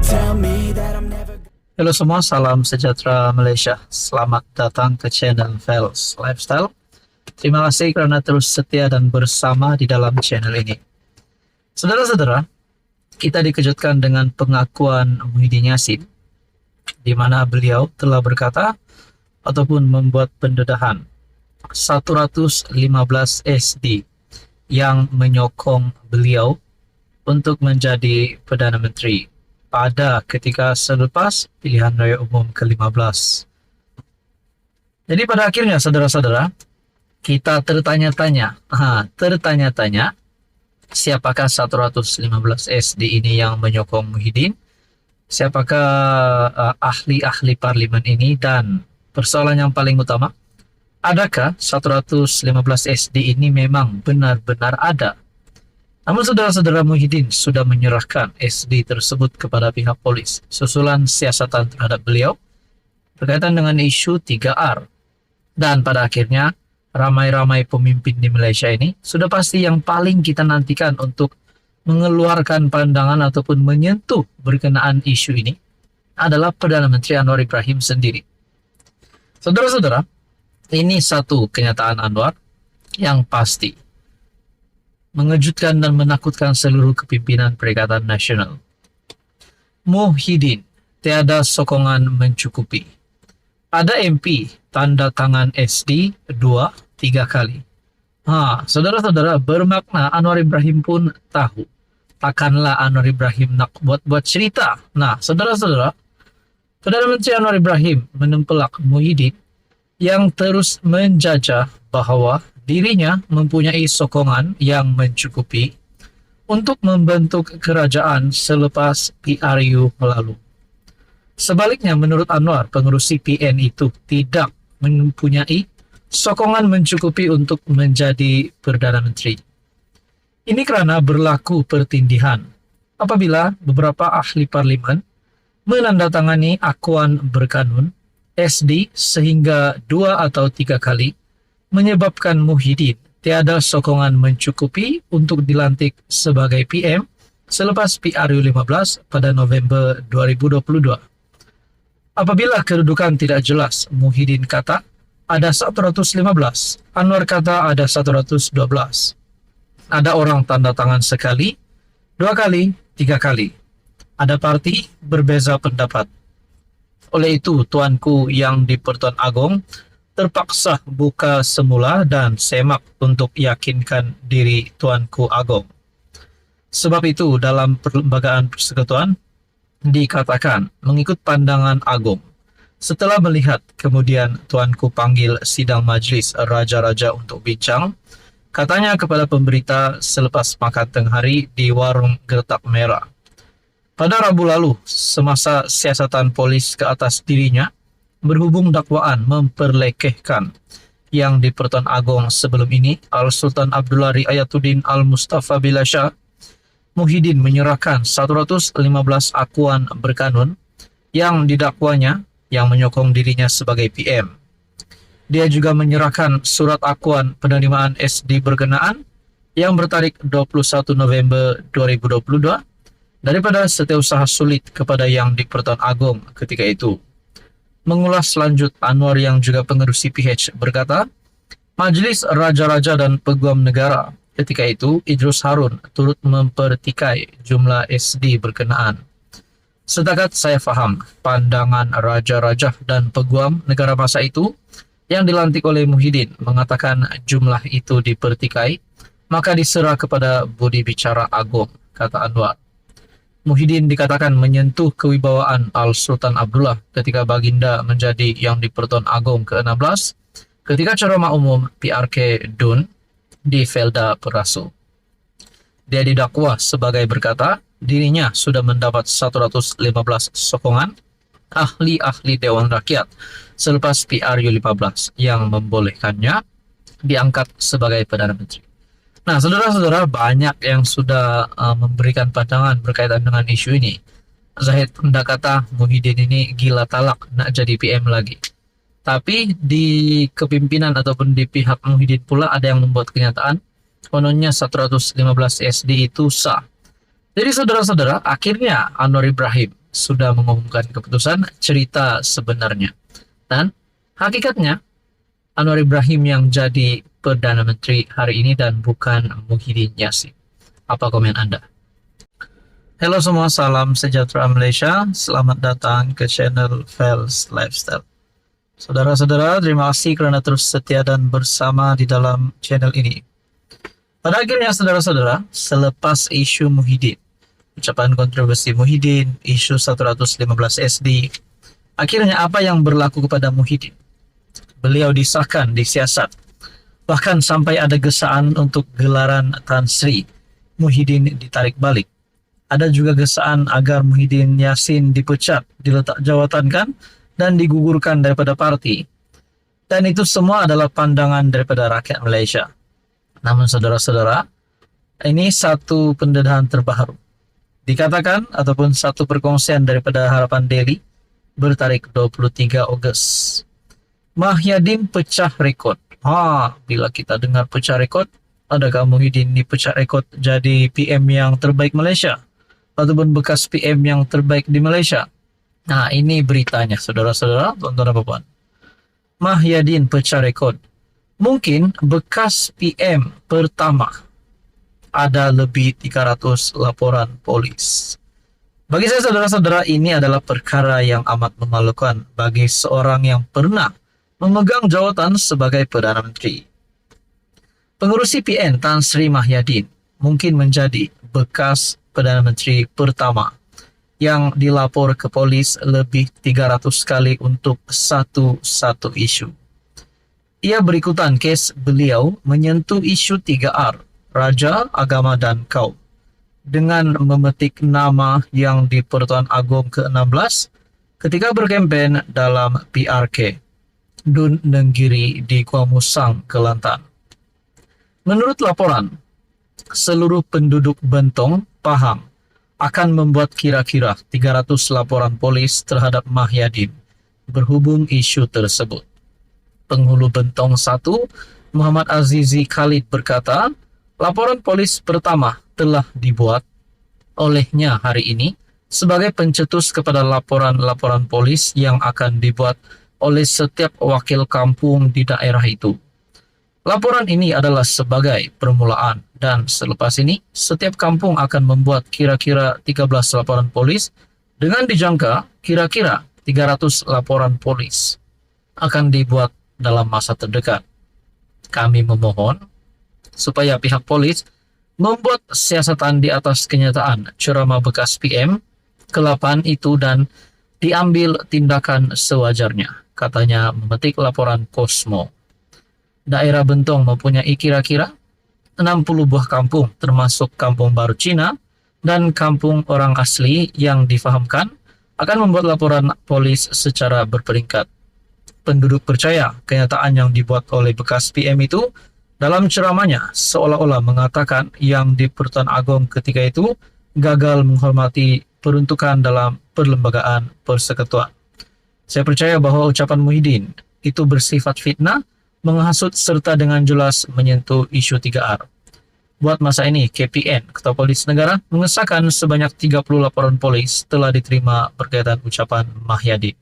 tell me that I'm never. Halo semua, salam sejahtera Malaysia. Selamat datang ke channel Vels Lifestyle. Terima kasih karena terus setia dan bersama di dalam channel ini. Saudara-saudara, kita dikejutkan dengan pengakuan Muhyiddin Yassin, di mana beliau telah berkata ataupun membuat pendedahan 115 SD yang menyokong beliau untuk menjadi Perdana Menteri pada ketika selepas pilihan raya umum ke-15. Jadi pada akhirnya saudara-saudara, kita tertanya-tanya, siapakah 115 SD ini yang menyokong Muhyiddin? Siapakah ahli-ahli parlimen ini? Dan persoalan yang paling utama, adakah 115 SD ini memang benar-benar ada? Namun saudara-saudara, Muhyiddin sudah menyerahkan SD tersebut kepada pihak polis susulan siasatan terhadap beliau berkaitan dengan isu 3R. Dan pada akhirnya ramai-ramai pemimpin di Malaysia ini sudah pasti yang paling kita nantikan untuk mengeluarkan pandangan ataupun menyentuh berkenaan isu ini adalah Perdana Menteri Anwar Ibrahim sendiri. Saudara-saudara, ini satu kenyataan Anwar yang pasti mengejutkan dan menakutkan seluruh kepimpinan Perikatan Nasional. Muhyiddin tiada sokongan mencukupi. Ada MP tanda tangan SD 2-3 kali. Saudara-saudara, bermakna Anwar Ibrahim pun tahu. Takkanlah Anwar Ibrahim nak buat-buat cerita. Nah, saudara-saudara, Perdana Menteri Anwar Ibrahim menempelak Muhyiddin yang terus menjajah bahwa dirinya mempunyai sokongan yang mencukupi untuk membentuk kerajaan selepas PRU lalu. Sebaliknya, menurut Anwar, pengurus CPN itu tidak mempunyai sokongan mencukupi untuk menjadi Perdana Menteri. Ini karena berlaku pertindihan apabila beberapa ahli parlimen menandatangani akuan berkanun SD sehingga 2 atau 3 kali, menyebabkan Muhyiddin tiada sokongan mencukupi untuk dilantik sebagai PM selepas PRU 15 pada November 2022. Apabila kedudukan tidak jelas, Muhyiddin kata ada 115, Anwar kata ada 112. Ada orang tanda tangan sekali, 2 kali, 3 kali. Ada parti berbeza pendapat. Oleh itu, tuanku yang di Pertuan Agong terpaksa buka semula dan semak untuk yakinkan diri Tuanku Agong. Sebab itu dalam perlembagaan persekutuan dikatakan mengikut pandangan Agong. Setelah melihat kemudian Tuanku panggil sidang majlis raja-raja untuk bincang, katanya kepada pemberita selepas makan tengah hari di warung Gertak Merah. Pada Rabu lalu, semasa siasatan polis ke atas dirinya, berhubung dakwaan memperlekehkan yang di Pertuan Agong sebelum ini, Al-Sultan Abdullah Riayatuddin Al-Mustafa Billah Shah, Muhyiddin menyerahkan 115 akuan berkanun yang didakwanya yang menyokong dirinya sebagai PM. Dia juga menyerahkan surat akuan penerimaan SD berkenaan yang bertarik 21 November 2022 daripada Setiausaha Sulit kepada yang di Pertuan Agong ketika itu. Mengulas lanjut, Anwar yang juga pengurus CPH berkata, Majlis Raja-Raja dan Peguam Negara ketika itu Idrus Harun turut mempertikai jumlah SD berkenaan. Setakat saya faham, pandangan Raja-Raja dan Peguam Negara masa itu yang dilantik oleh Muhyiddin mengatakan jumlah itu dipertikai, maka diserah kepada Budi Bicara Agong, kata Anwar. Muhyiddin dikatakan menyentuh kewibawaan Al-Sultan Abdullah ketika baginda menjadi yang di Pertuan Agong ke-16 ketika ceramah umum PRK Dun di Felda Perasu. Dia didakwa sebagai berkata dirinya sudah mendapat 115 sokongan ahli-ahli Dewan Rakyat selepas PRU 15 yang membolehkannya diangkat sebagai Perdana Menteri. Nah, saudara-saudara, banyak yang sudah memberikan pandangan berkaitan dengan isu ini. Zahid hendak kata Muhyiddin ini gila talak nak jadi PM lagi. Tapi di kepimpinan ataupun di pihak Muhyiddin pula ada yang membuat kenyataan kononnya 115 SD itu sah. Jadi saudara-saudara, akhirnya Anwar Ibrahim sudah mengumumkan keputusan cerita sebenarnya. Dan hakikatnya Anwar Ibrahim yang jadi Perdana Menteri hari ini dan bukan Muhyiddin Yassin. Apa komen Anda? Halo semua, salam sejahtera Malaysia. Selamat datang ke channel Fels Lifestyle. Saudara-saudara, terima kasih kerana terus setia dan bersama di dalam channel ini. Pada akhirnya saudara-saudara, selepas isu Muhyiddin, ucapan kontroversi Muhyiddin, isu 115 SD, akhirnya apa yang berlaku kepada Muhyiddin? Beliau disahkan, disiasat. Bahkan sampai ada gesaan untuk gelaran Tan Sri Muhyiddin ditarik balik. Ada juga gesaan agar Muhyiddin Yassin dipecat, diletak jawatankan, dan digugurkan daripada parti. Dan itu semua adalah pandangan daripada rakyat Malaysia. Namun saudara-saudara, ini satu pendedahan terbaru. Dikatakan ataupun satu perkongsian daripada Harapan Daily bertarikh 23 Ogos. Muhyiddin pecah rekod. Bila kita dengar pecah rekod, adakah Muhyiddin ini pecah rekod jadi PM yang terbaik Malaysia? Ataupun bekas PM yang terbaik di Malaysia? Nah, ini beritanya, saudara-saudara, tuan-tuan dan puan. Muhyiddin pecah rekod. Mungkin bekas PM pertama ada lebih 300 laporan polis. Bagi saya, saudara-saudara, ini adalah perkara yang amat memalukan bagi seorang yang pernah memegang jawatan sebagai Perdana Menteri. Pengurusi PN Tan Sri Muhyiddin mungkin menjadi bekas Perdana Menteri pertama yang dilapor ke polis lebih 300 kali untuk satu isu. Ia berikutan kes beliau menyentuh isu 3R, Raja, Agama dan Kaum, dengan memetik nama yang di Pertuan Agong ke-16 ketika berkempen dalam PRK, Dun Nenggiri di Kuala Musang, Kelantan. Menurut laporan, seluruh penduduk Bentong, Pahang, akan membuat kira-kira 300 laporan polis terhadap Muhyiddin berhubung isu tersebut. Penghulu Bentong 1, Muhammad Azizi Khalid berkata, laporan polis pertama telah dibuat olehnya hari ini sebagai pencetus kepada laporan-laporan polis yang akan dibuat oleh setiap wakil kampung di daerah itu. Laporan ini adalah sebagai permulaan dan selepas ini setiap kampung akan membuat kira-kira 13 laporan polis dengan dijangka kira-kira 300 laporan polis akan dibuat dalam masa terdekat. Kami memohon supaya pihak polis membuat siasatan di atas kenyataan ceramah bekas PM ke-8 itu dan diambil tindakan sewajarnya, katanya memetik laporan Kosmo. Daerah Bentong mempunyai kira-kira 60 buah kampung termasuk Kampung Baru Cina dan kampung orang asli yang difahamkan akan membuat laporan polis secara berperingkat. Penduduk percaya kenyataan yang dibuat oleh bekas PM itu dalam ceramahnya seolah-olah mengatakan yang di Pertuan Agong ketika itu gagal menghormati peruntukan dalam perlembagaan persekutuan. Saya percaya bahawa ucapan Muhyiddin itu bersifat fitnah, menghasut serta dengan jelas menyentuh isu 3R. Buat masa ini, KPN, Ketua Polis Negara, mengesahkan sebanyak 30 laporan polis telah diterima berkaitan ucapan Muhyiddin.